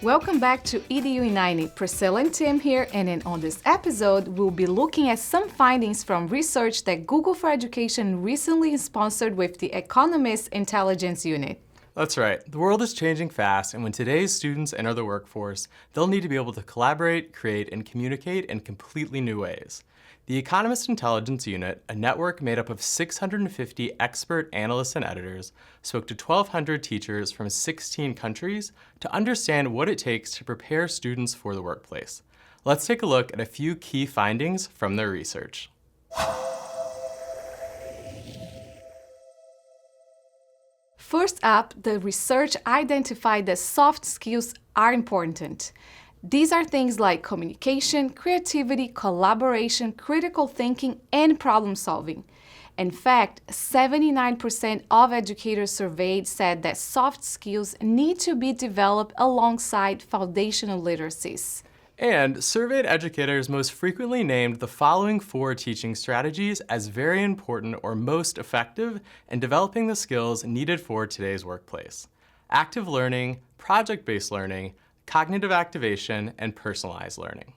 Welcome back to EDU in 90. Priscilla and Tim here, and on this episode, we'll be looking at some findings from research that Google for Education recently sponsored with the Economist Intelligence Unit. That's right. The world is changing fast, and when today's students enter the workforce, they'll need to be able to collaborate, create, and communicate in completely new ways. The Economist Intelligence Unit, a network made up of 650 expert analysts and editors, spoke to 1,200 teachers from 16 countries to understand what it takes to prepare students for the workplace. Let's take a look at a few key findings from their research. First up, the research identified that soft skills are important. These are things like communication, creativity, collaboration, critical thinking, and problem solving. In fact, 79% of educators surveyed said that soft skills need to be developed alongside foundational literacies. And surveyed educators most frequently named the following 4 teaching strategies as very important or most effective in developing the skills needed for today's workplace: active learning, project-based learning, cognitive activation, and personalized learning.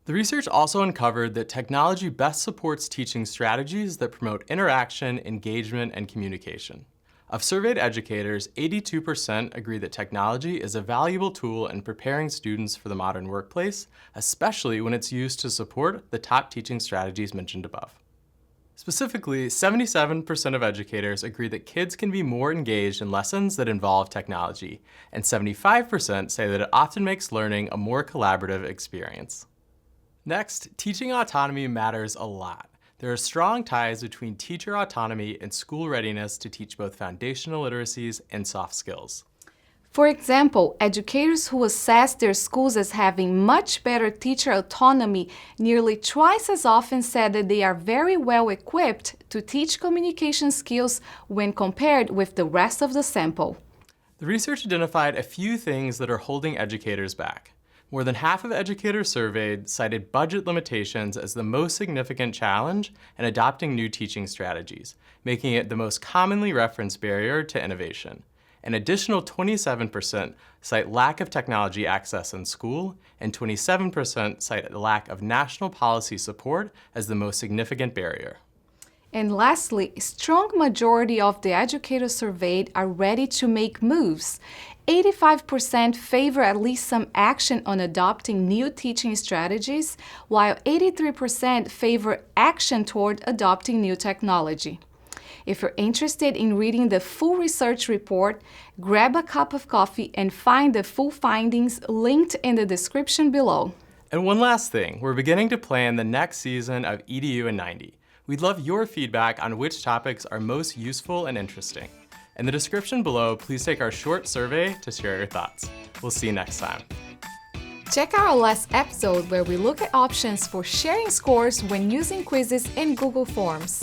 The research also uncovered that technology best supports teaching strategies that promote interaction, engagement, and communication. Of surveyed educators, 82% agree that technology is a valuable tool in preparing students for the modern workplace, especially when it's used to support the top teaching strategies mentioned above. Specifically, 77% of educators agree that kids can be more engaged in lessons that involve technology, and 75% say that it often makes learning a more collaborative experience. Next, teaching autonomy matters a lot. There are strong ties between teacher autonomy and school readiness to teach both foundational literacies and soft skills. For example, educators who assess their schools as having much better teacher autonomy nearly twice as often said that they are very well equipped to teach communication skills when compared with the rest of the sample. The research identified a few things that are holding educators back. More than half of educators surveyed cited budget limitations as the most significant challenge in adopting new teaching strategies, making it the most commonly referenced barrier to innovation. An additional 27% cite lack of technology access in school, and 27% cite a lack of national policy support as the most significant barrier. And lastly, a strong majority of the educators surveyed are ready to make moves. 85% favor at least some action on adopting new teaching strategies, while 83% favor action toward adopting new technology. If you're interested in reading the full research report, grab a cup of coffee and find the full findings linked in the description below. And one last thing, we're beginning to plan the next season of EDU in 90. We'd love your feedback on which topics are most useful and interesting. In the description below, please take our short survey to share your thoughts. We'll see you next time. Check out our last episode where we look at options for sharing scores when using quizzes in Google Forms.